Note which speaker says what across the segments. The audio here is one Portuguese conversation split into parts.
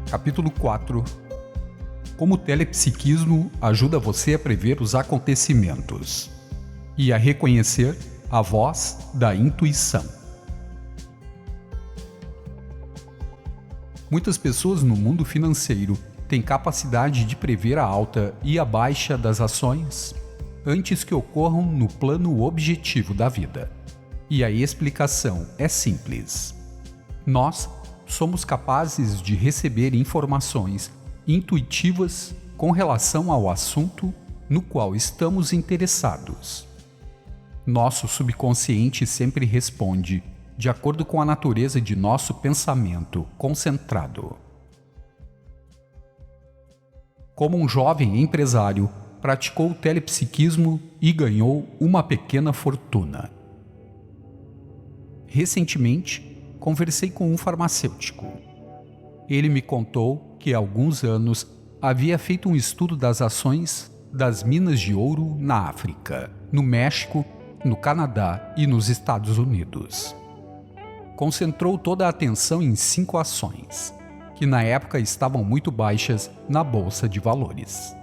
Speaker 1: Capítulo 4. Como o telepsiquismo ajuda você a prever os acontecimentos e a reconhecer a voz da intuição. Muitas pessoas no mundo financeiro têm capacidade de prever a alta e a baixa das ações antes que ocorram no plano objetivo da vida. E a explicação é simples. Nós somos capazes de receber informações intuitivas com relação ao assunto no qual estamos interessados. Nosso subconsciente sempre responde de acordo com a natureza de nosso pensamento concentrado. Como um jovem empresário, praticou o telepsiquismo e ganhou uma pequena fortuna. Recentemente, conversei com um farmacêutico. Ele me contou que há alguns anos havia feito um estudo das ações das minas de ouro na África, no México, no Canadá e nos Estados Unidos. Concentrou toda a atenção em 5 ações, que na época estavam muito baixas na bolsa de valores.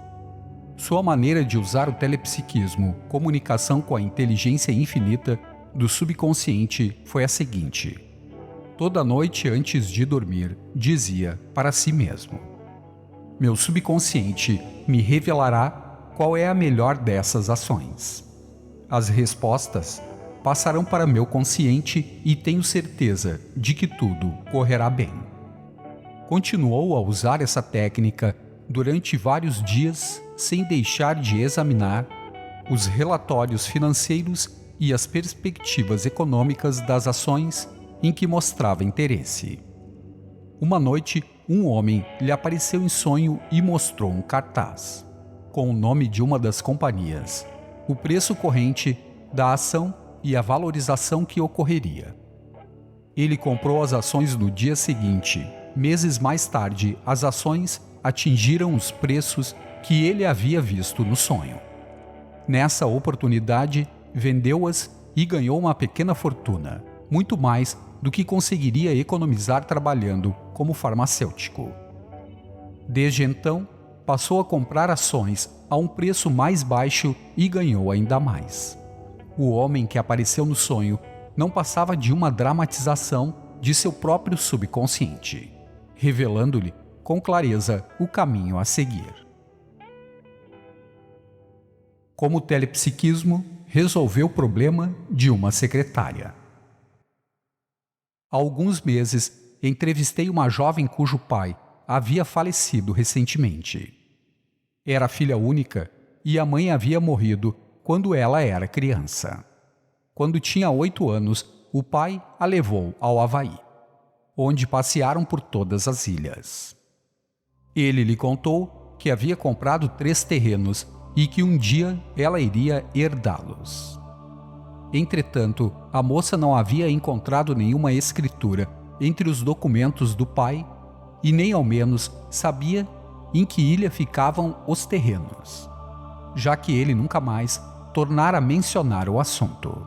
Speaker 1: Sua maneira de usar o telepsiquismo, comunicação com a inteligência infinita do subconsciente, foi a seguinte. Toda noite antes de dormir, dizia para si mesmo: meu subconsciente me revelará qual é a melhor dessas ações. As respostas passarão para meu consciente e tenho certeza de que tudo correrá bem. Continuou a usar essa técnica durante vários dias sem deixar de examinar os relatórios financeiros e as perspectivas econômicas das ações em que mostrava interesse. Uma noite, um homem lhe apareceu em sonho e mostrou um cartaz, com o nome de uma das companhias, o preço corrente da ação e a valorização que ocorreria. Ele comprou as ações no dia seguinte. Meses mais tarde, as ações atingiram os preços que ele havia visto no sonho. Nessa oportunidade, vendeu-as e ganhou uma pequena fortuna, muito mais do que conseguiria economizar trabalhando como farmacêutico. Desde então, passou a comprar ações a um preço mais baixo e ganhou ainda mais. O homem que apareceu no sonho não passava de uma dramatização de seu próprio subconsciente, revelando-lhe com clareza o caminho a seguir. Como o telepsiquismo resolveu o problema de uma secretária. Há alguns meses, entrevistei uma jovem cujo pai havia falecido recentemente. Era filha única e a mãe havia morrido quando ela era criança. Quando tinha 8 anos, o pai a levou ao Havaí, onde passearam por todas as ilhas. Ele lhe contou que havia comprado 3 terrenos e que um dia ela iria herdá-los. Entretanto, a moça não havia encontrado nenhuma escritura entre os documentos do pai e nem ao menos sabia em que ilha ficavam os terrenos, já que ele nunca mais tornara a mencionar o assunto.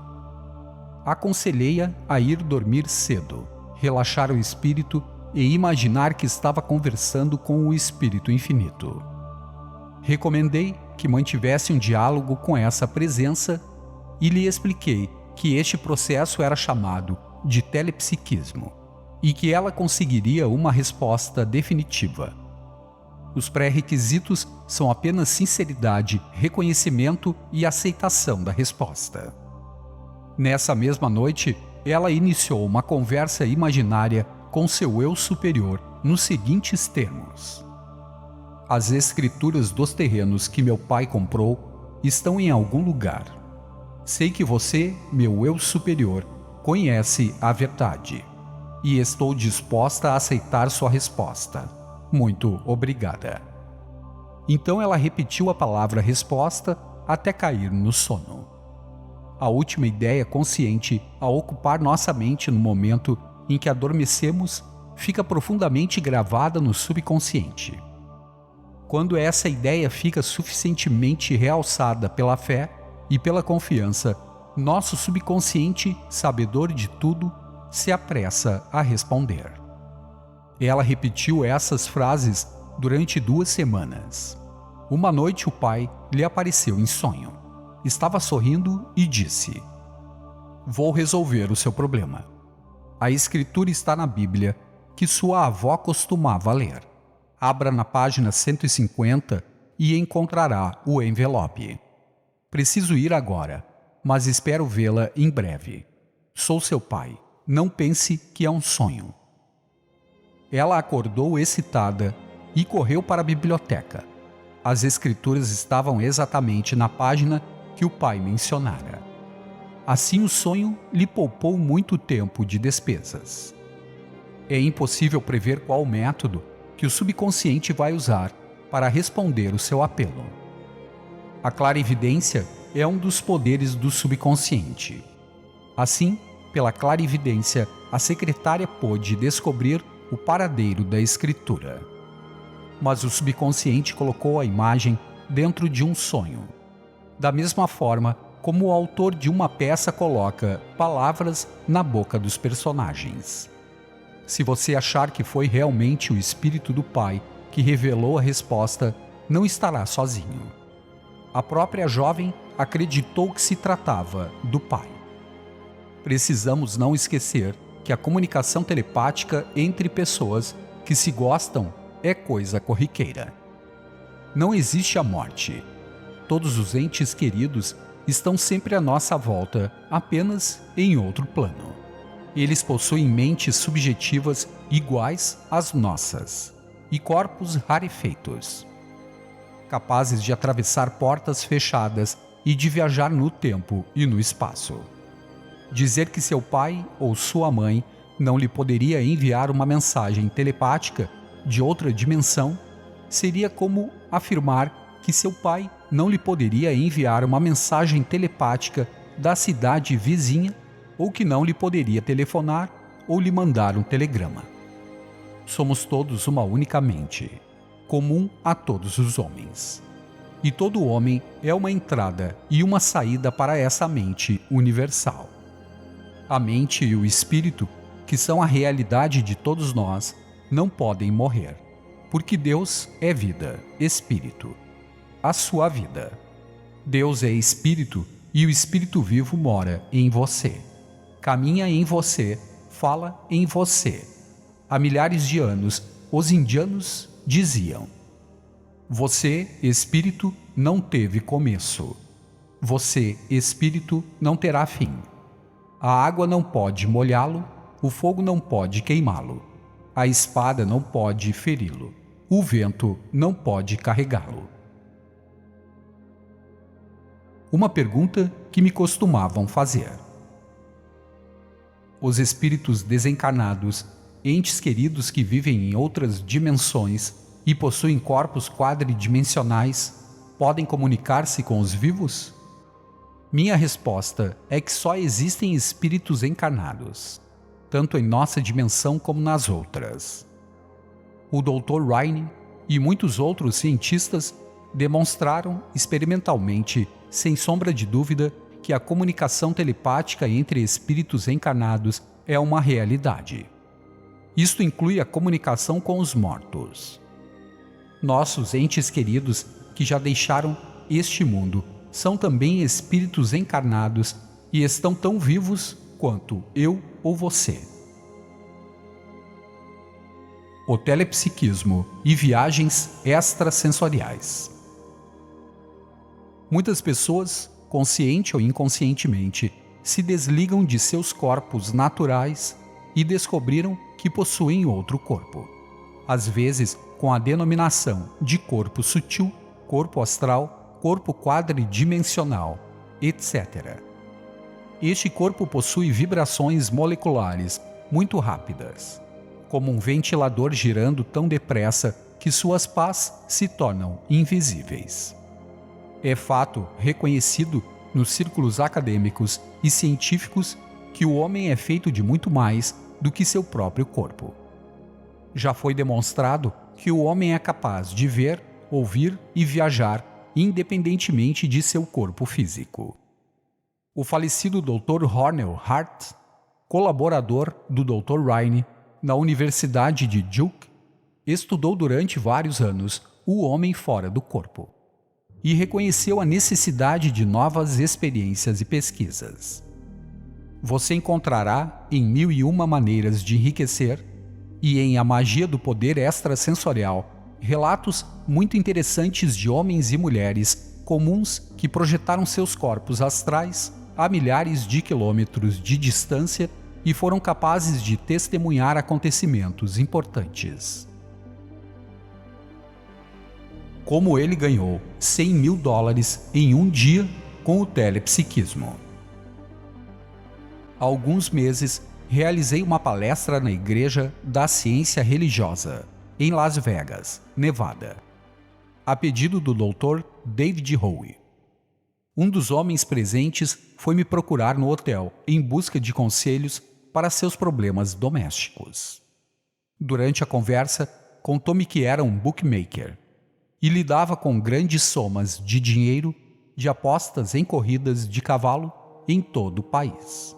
Speaker 1: Aconselhei-a a ir dormir cedo, relaxar o espírito e imaginar que estava conversando com o Espírito Infinito. Recomendei que mantivesse um diálogo com essa presença e lhe expliquei que este processo era chamado de telepsiquismo e que ela conseguiria uma resposta definitiva. Os pré-requisitos são apenas sinceridade, reconhecimento e aceitação da resposta. Nessa mesma noite, ela iniciou uma conversa imaginária com seu eu superior nos seguintes termos: as escrituras dos terrenos que meu pai comprou estão em algum lugar. Sei que você, meu eu superior, conhece a verdade e estou disposta a aceitar sua resposta. Muito obrigada. Então ela repetiu a palavra resposta até cair no sono. A última ideia consciente a ocupar nossa mente no momento em que adormecemos fica profundamente gravada no subconsciente. Quando essa ideia fica suficientemente realçada pela fé e pela confiança, nosso subconsciente, sabedor de tudo, se apressa a responder. Ela repetiu essas frases durante 2 semanas. Uma noite o pai lhe apareceu em sonho. Estava sorrindo e disse: "Vou resolver o seu problema. A escritura está na Bíblia que sua avó costumava ler. Abra na página 150 e encontrará o envelope. Preciso ir agora, mas espero vê-la em breve. Sou seu pai. Não pense que é um sonho." Ela acordou excitada e correu para a biblioteca. As escrituras estavam exatamente na página que o pai mencionara. Assim, o sonho lhe poupou muito tempo de despesas. É impossível prever qual método que o subconsciente vai usar para responder o seu apelo. A clarividência é um dos poderes do subconsciente. Assim, pela clarividência, a secretária pôde descobrir o paradeiro da escritura. Mas o subconsciente colocou a imagem dentro de um sonho. Da mesma forma como o autor de uma peça coloca palavras na boca dos personagens. Se você achar que foi realmente o espírito do pai que revelou a resposta, não estará sozinho. A própria jovem acreditou que se tratava do pai. Precisamos não esquecer que a comunicação telepática entre pessoas que se gostam é coisa corriqueira. Não existe a morte. Todos os entes queridos estão sempre à nossa volta, apenas em outro plano. Eles possuem mentes subjetivas iguais às nossas e corpos rarefeitos, capazes de atravessar portas fechadas e de viajar no tempo e no espaço. Dizer que seu pai ou sua mãe não lhe poderia enviar uma mensagem telepática de outra dimensão seria como afirmar que seu pai não lhe poderia enviar uma mensagem telepática da cidade vizinha ou que não lhe poderia telefonar ou lhe mandar um telegrama. Somos todos uma única mente, comum a todos os homens. E todo homem é uma entrada e uma saída para essa mente universal. A mente e o espírito, que são a realidade de todos nós, não podem morrer, porque Deus é vida, espírito, a sua vida. Deus é espírito e o espírito vivo mora em você. Caminha em você, fala em você. Há milhares de anos, os indianos diziam: "Você, espírito, não teve começo. Você, espírito, não terá fim. A água não pode molhá-lo, o fogo não pode queimá-lo, a espada não pode feri-lo, o vento não pode carregá-lo." Uma pergunta que me costumavam fazer. Os espíritos desencarnados, entes queridos que vivem em outras dimensões e possuem corpos quadridimensionais, podem comunicar-se com os vivos? Minha resposta é que só existem espíritos encarnados, tanto em nossa dimensão como nas outras. O Dr. Ryan e muitos outros cientistas demonstraram experimentalmente, sem sombra de dúvida, que a comunicação telepática entre espíritos encarnados é uma realidade. Isto inclui a comunicação com os mortos. Nossos entes queridos que já deixaram este mundo são também espíritos encarnados e estão tão vivos quanto eu ou você. O telepsiquismo e viagens extrasensoriais. Muitas pessoas, consciente ou inconscientemente, se desligam de seus corpos naturais e descobriram que possuem outro corpo. Às vezes, com a denominação de corpo sutil, corpo astral, corpo quadridimensional, etc. Este corpo possui vibrações moleculares muito rápidas, como um ventilador girando tão depressa que suas pás se tornam invisíveis. É fato reconhecido nos círculos acadêmicos e científicos que o homem é feito de muito mais do que seu próprio corpo. Já foi demonstrado que o homem é capaz de ver, ouvir e viajar independentemente de seu corpo físico. O falecido Dr. Hornell Hart, colaborador do Dr. Ryan na Universidade de Duke, estudou durante vários anos o homem fora do corpo e reconheceu a necessidade de novas experiências e pesquisas. Você encontrará em 1001 Maneiras de Enriquecer e em A Magia do Poder Extrasensorial relatos muito interessantes de homens e mulheres comuns que projetaram seus corpos astrais a milhares de quilômetros de distância e foram capazes de testemunhar acontecimentos importantes. Como ele ganhou $100 mil em um dia com o telepsiquismo. Há alguns meses, realizei uma palestra na Igreja da Ciência Religiosa, em Las Vegas, Nevada, a pedido do Dr. David Howe. Um dos homens presentes foi me procurar no hotel em busca de conselhos para seus problemas domésticos. Durante a conversa, contou-me que era um bookmaker e lidava com grandes somas de dinheiro de apostas em corridas de cavalo em todo o país.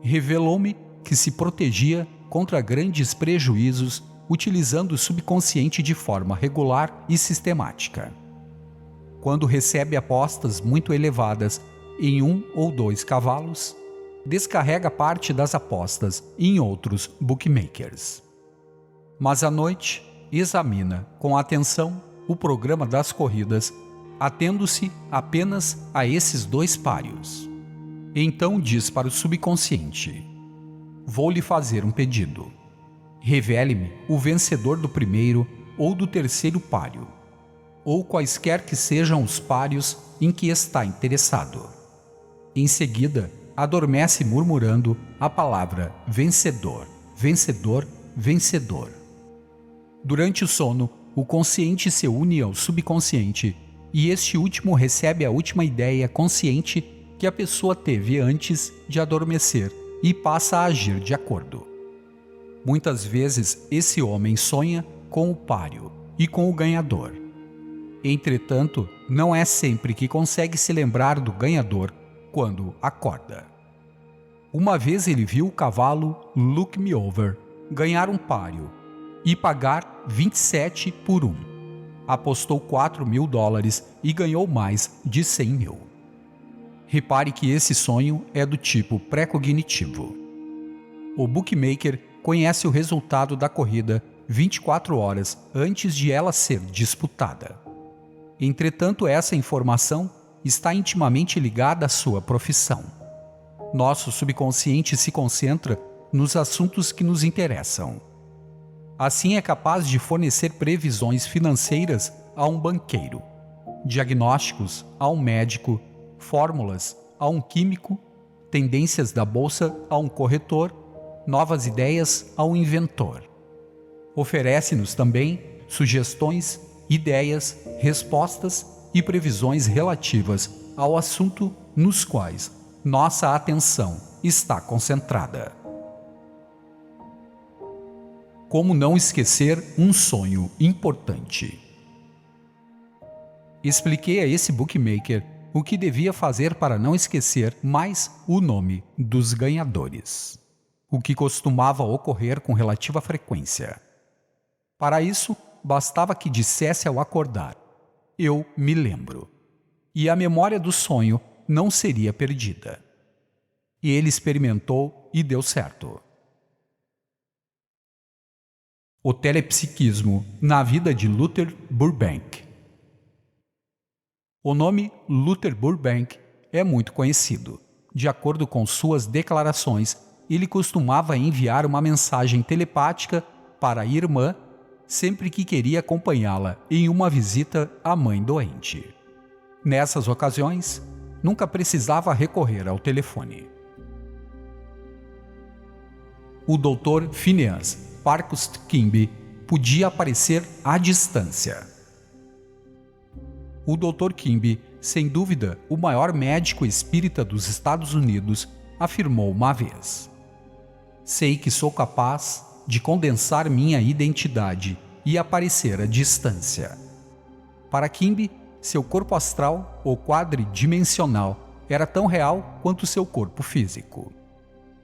Speaker 1: Revelou-me que se protegia contra grandes prejuízos utilizando o subconsciente de forma regular e sistemática. Quando recebe apostas muito elevadas em 1 ou 2 cavalos, descarrega parte das apostas em outros bookmakers. Mas à noite, examina com atenção o programa das corridas, atendo-se apenas a esses 2 páreos. Então diz para o subconsciente: vou lhe fazer um pedido. Revele-me o vencedor do primeiro ou do terceiro páreo, ou quaisquer que sejam os páreos em que está interessado. Em seguida, adormece murmurando a palavra vencedor, vencedor, vencedor. Durante o sono, o consciente se une ao subconsciente e este último recebe a última ideia consciente que a pessoa teve antes de adormecer e passa a agir de acordo. Muitas vezes esse homem sonha com o páreo e com o ganhador. Entretanto, não é sempre que consegue se lembrar do ganhador quando acorda. Uma vez ele viu o cavalo Look Me Over ganhar um páreo e pagar 27 por 1. Apostou $4 mil e ganhou mais de 100 mil. Repare que esse sonho é do tipo pré-cognitivo. O bookmaker conhece o resultado da corrida 24 horas antes de ela ser disputada. Entretanto, essa informação está intimamente ligada à sua profissão. Nosso subconsciente se concentra nos assuntos que nos interessam. Assim, é capaz de fornecer previsões financeiras a um banqueiro, diagnósticos a um médico, fórmulas a um químico, tendências da bolsa a um corretor, novas ideias a um inventor. Oferece-nos também sugestões, ideias, respostas e previsões relativas ao assunto nos quais nossa atenção está concentrada. Como não esquecer um sonho importante? Expliquei a esse bookmaker o que devia fazer para não esquecer mais o nome dos ganhadores, o que costumava ocorrer com relativa frequência. Para isso, bastava que dissesse ao acordar: eu me lembro, e a memória do sonho não seria perdida. E ele experimentou e deu certo. O telepsiquismo na vida de Luther Burbank. O nome Luther Burbank é muito conhecido. De acordo com suas declarações, ele costumava enviar uma mensagem telepática para a irmã sempre que queria acompanhá-la em uma visita à mãe doente. Nessas ocasiões, nunca precisava recorrer ao telefone. O Dr. Phineas Parkhurst Quimby podia aparecer à distância. O Dr. Quimby, sem dúvida o maior médico espírita dos Estados Unidos, afirmou uma vez: sei que sou capaz de condensar minha identidade e aparecer à distância. Para Quimby, seu corpo astral ou quadridimensional era tão real quanto seu corpo físico.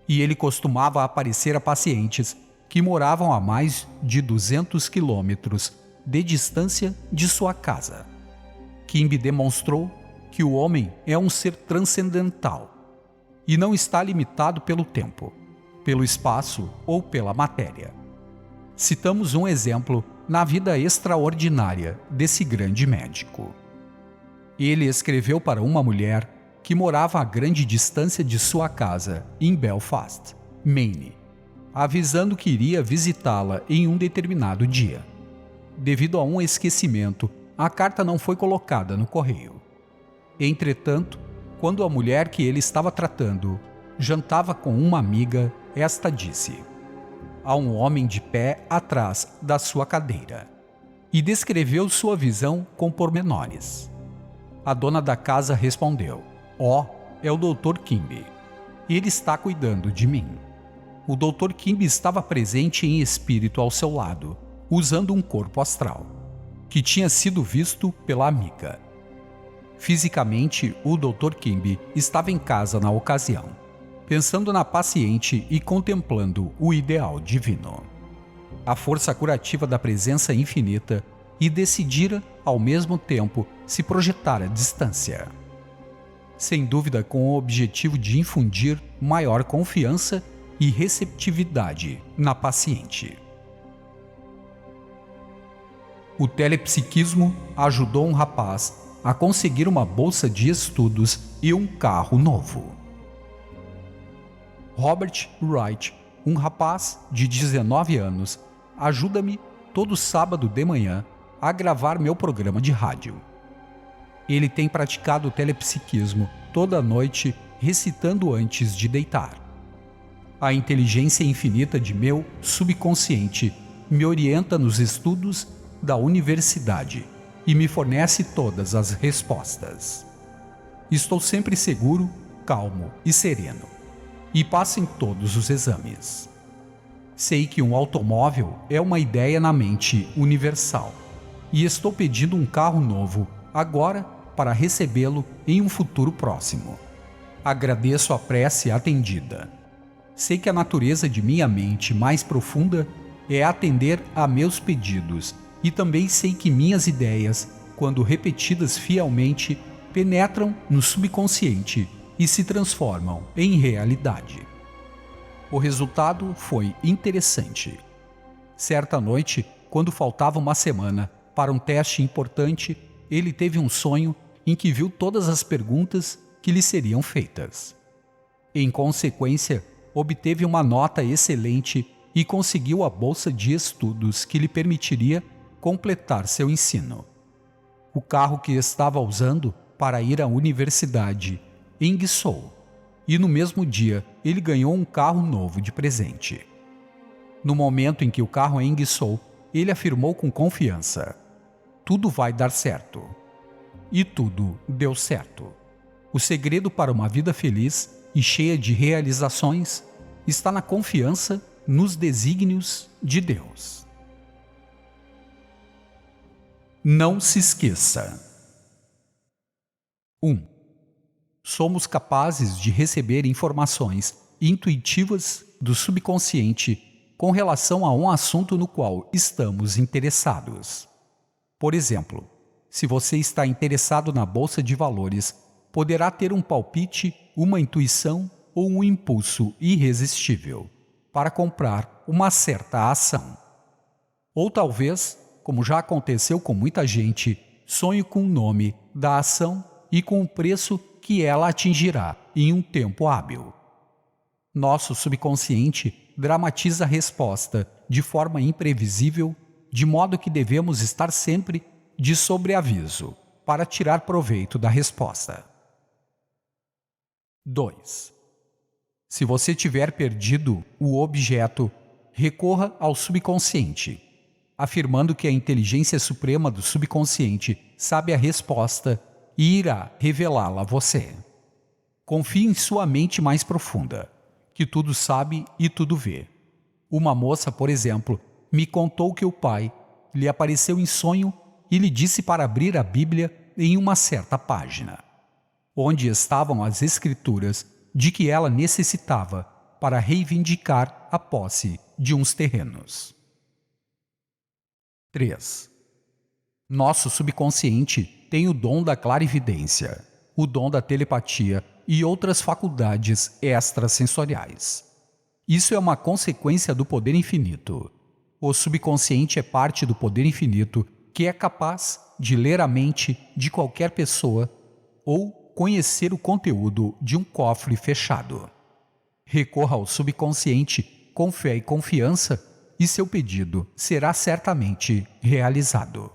Speaker 1: E ele costumava aparecer a pacientes que moravam a mais de 200 quilômetros de distância de sua casa. Quimby demonstrou que o homem é um ser transcendental e não está limitado pelo tempo, pelo espaço ou pela matéria. Citamos um exemplo na vida extraordinária desse grande médico. Ele escreveu para uma mulher que morava a grande distância de sua casa, em Belfast, Maine, avisando que iria visitá-la em um determinado dia. Devido a um esquecimento, a carta não foi colocada no correio. Entretanto, quando a mulher que ele estava tratando jantava com uma amiga, esta disse: "Há um homem de pé atrás da sua cadeira", e descreveu sua visão com pormenores. A dona da casa respondeu: "Ó, é o Dr. Quimby. Ele está cuidando de mim." O Dr. Quimby estava presente em espírito ao seu lado, usando um corpo astral, que tinha sido visto pela amiga. Fisicamente, o Dr. Quimby estava em casa na ocasião, pensando na paciente e contemplando o ideal divino. A força curativa da presença infinita e decidira, ao mesmo tempo, se projetar à distância. Sem dúvida com o objetivo de infundir maior confiança e receptividade na paciente. O telepsiquismo ajudou um rapaz a conseguir uma bolsa de estudos e um carro novo. Robert Wright, um rapaz de 19 anos, ajuda-me todo sábado de manhã a gravar meu programa de rádio. Ele tem praticado o telepsiquismo toda noite, recitando antes de deitar. A inteligência infinita de meu subconsciente me orienta nos estudos da universidade e me fornece todas as respostas. Estou sempre seguro, calmo e sereno, e passo em todos os exames. Sei que um automóvel é uma ideia na mente universal, e estou pedindo um carro novo agora para recebê-lo em um futuro próximo. Agradeço a prece atendida. Sei que a natureza de minha mente mais profunda é atender a meus pedidos, e também sei que minhas ideias, quando repetidas fielmente, penetram no subconsciente e se transformam em realidade. O resultado foi interessante. Certa noite, quando faltava uma semana para um teste importante, ele teve um sonho em que viu todas as perguntas que lhe seriam feitas. Em consequência, obteve uma nota excelente e conseguiu a bolsa de estudos que lhe permitiria completar seu ensino. O carro que estava usando para ir à universidade enguiçou, e no mesmo dia ele ganhou um carro novo de presente. No momento em que o carro enguiçou, ele afirmou com confiança: "Tudo vai dar certo." E tudo deu certo. O segredo para uma vida feliz e cheia de realizações está na confiança nos desígnios de Deus. Não se esqueça. 1. Somos capazes de receber informações intuitivas do subconsciente com relação a um assunto no qual estamos interessados. Por exemplo, se você está interessado na bolsa de valores, poderá ter um palpite, uma intuição ou um impulso irresistível para comprar uma certa ação. Ou talvez, como já aconteceu com muita gente, sonhe com o nome da ação e com o preço que ela atingirá em um tempo hábil. Nosso subconsciente dramatiza a resposta de forma imprevisível, de modo que devemos estar sempre de sobreaviso para tirar proveito da resposta. 2. Se você tiver perdido o objeto, recorra ao subconsciente, afirmando que a inteligência suprema do subconsciente sabe a resposta e irá revelá-la a você. Confie em sua mente mais profunda, que tudo sabe e tudo vê. Uma moça, por exemplo, me contou que o pai lhe apareceu em sonho e lhe disse para abrir a Bíblia em uma certa página, onde estavam as escrituras de que ela necessitava para reivindicar a posse de uns terrenos. 3. Nosso subconsciente tem o dom da clarividência, o dom da telepatia e outras faculdades extrasensoriais. Isso é uma consequência do poder infinito. O subconsciente é parte do poder infinito que é capaz de ler a mente de qualquer pessoa ou conhecer o conteúdo de um cofre fechado. Recorra ao subconsciente com fé e confiança e seu pedido será certamente realizado.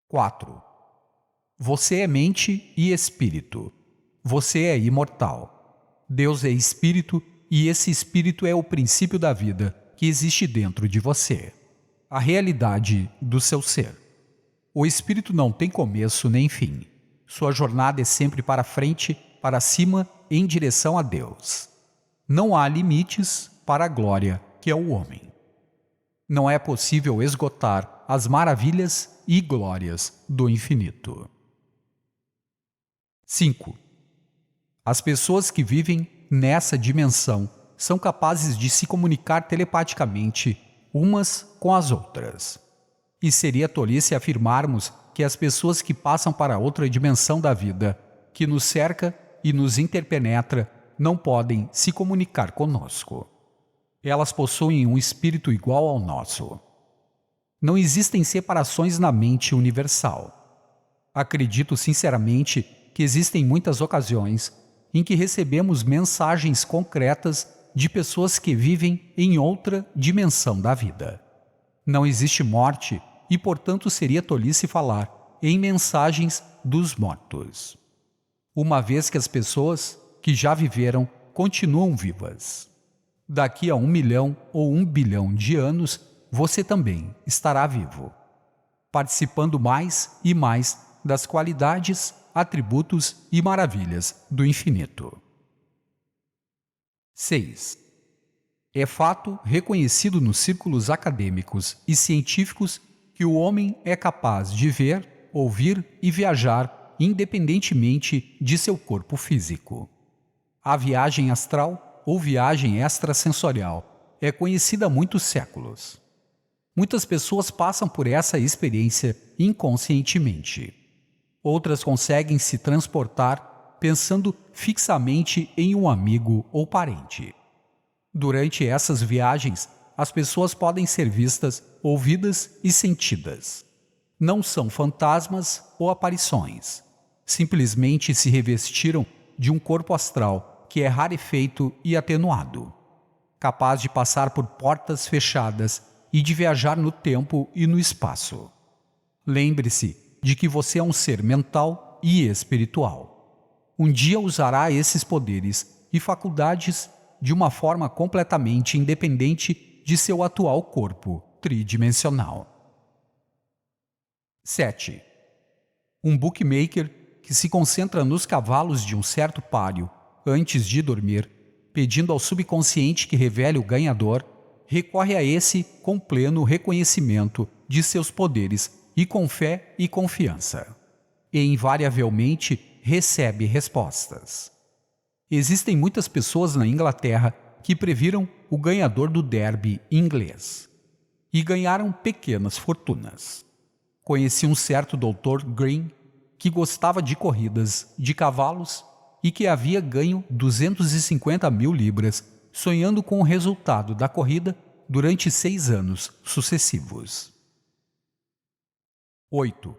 Speaker 1: 4. Você é mente e espírito. Você é imortal. Deus é espírito e esse espírito é o princípio da vida que existe dentro de você, a realidade do seu ser. O espírito não tem começo nem fim. Sua jornada é sempre para frente, para cima, em direção a Deus. Não há limites para a glória que é o homem. Não é possível esgotar as maravilhas e glórias do infinito. 5. As pessoas que vivem nessa dimensão são capazes de se comunicar telepaticamente umas com as outras. E seria tolice afirmarmos que as pessoas que passam para outra dimensão da vida, que nos cerca e nos interpenetra, não podem se comunicar conosco. Elas possuem um espírito igual ao nosso. Não existem separações na mente universal. Acredito sinceramente que existem muitas ocasiões em que recebemos mensagens concretas de pessoas que vivem em outra dimensão da vida. Não existe morte e, portanto, seria tolice falar em mensagens dos mortos, uma vez que as pessoas que já viveram continuam vivas. Daqui a 1 milhão ou 1 bilhão de anos, você também estará vivo, participando mais e mais das qualidades, atributos e maravilhas do infinito. 6. É fato reconhecido nos círculos acadêmicos e científicos que o homem é capaz de ver, ouvir e viajar independentemente de seu corpo físico. A viagem astral ou viagem extrasensorial é conhecida há muitos séculos. Muitas pessoas passam por essa experiência inconscientemente. Outras conseguem se transportar pensando fixamente em um amigo ou parente. Durante essas viagens, as pessoas podem ser vistas, ouvidas e sentidas. Não são fantasmas ou aparições. Simplesmente se revestiram de um corpo astral que é rarefeito e atenuado, capaz de passar por portas fechadas e de viajar no tempo e no espaço. Lembre-se de que você é um ser mental e espiritual. Um dia usará esses poderes e faculdades de uma forma completamente independente de seu atual corpo tridimensional. 7. Um bookmaker que se concentra nos cavalos de um certo páreo antes de dormir, pedindo ao subconsciente que revele o ganhador, recorre a esse com pleno reconhecimento de seus poderes e com fé e confiança. E invariavelmente recebe respostas. Existem muitas pessoas na Inglaterra que previram o ganhador do derby inglês e ganharam pequenas fortunas. Conheci um certo Dr. Green que gostava de corridas de cavalos e que havia ganho 250 mil libras sonhando com o resultado da corrida durante 6 anos sucessivos. 8.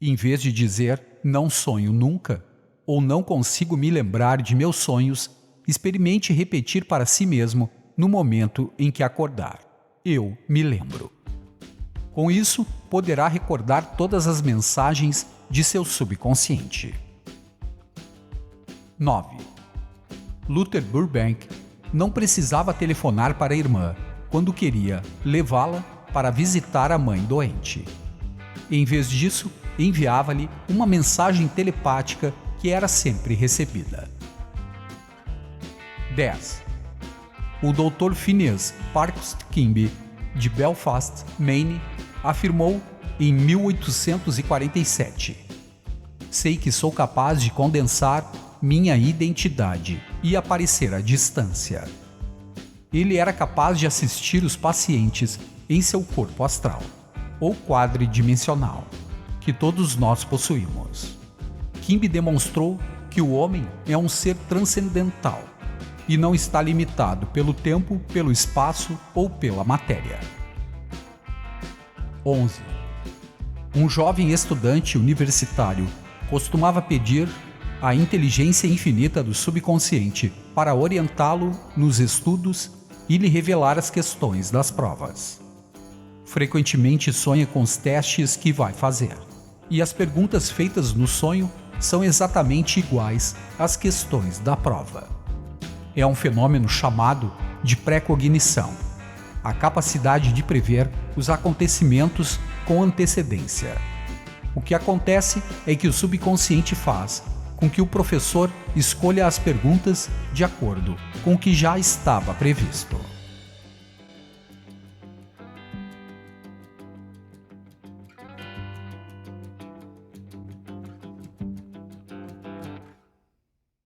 Speaker 1: Em vez de dizer não sonho nunca ou não consigo me lembrar de meus sonhos, experimente repetir para si mesmo no momento em que acordar: eu me lembro. Com isso, poderá recordar todas as mensagens de seu subconsciente. 9. Luther Burbank não precisava telefonar para a irmã quando queria levá-la para visitar a mãe doente. Em vez disso, enviava-lhe uma mensagem telepática que era sempre recebida. 10. O Dr. Phineas Parkhurst Quimby, de Belfast, Maine, afirmou em 1847: "Sei que sou capaz de condensar minha identidade e aparecer à distância." Ele era capaz de assistir os pacientes em seu corpo astral, ou quadridimensional, que todos nós possuímos. Quimby demonstrou que o homem é um ser transcendental e não está limitado pelo tempo, pelo espaço ou pela matéria. 11. Um jovem estudante universitário costumava pedir a inteligência infinita do subconsciente para orientá-lo nos estudos e lhe revelar as questões das provas. Frequentemente sonha com os testes que vai fazer, e as perguntas feitas no sonho são exatamente iguais às questões da prova. É um fenômeno chamado de precognição, a capacidade de prever os acontecimentos com antecedência. O que acontece é que o subconsciente faz com que o professor escolha as perguntas de acordo com o que já estava previsto.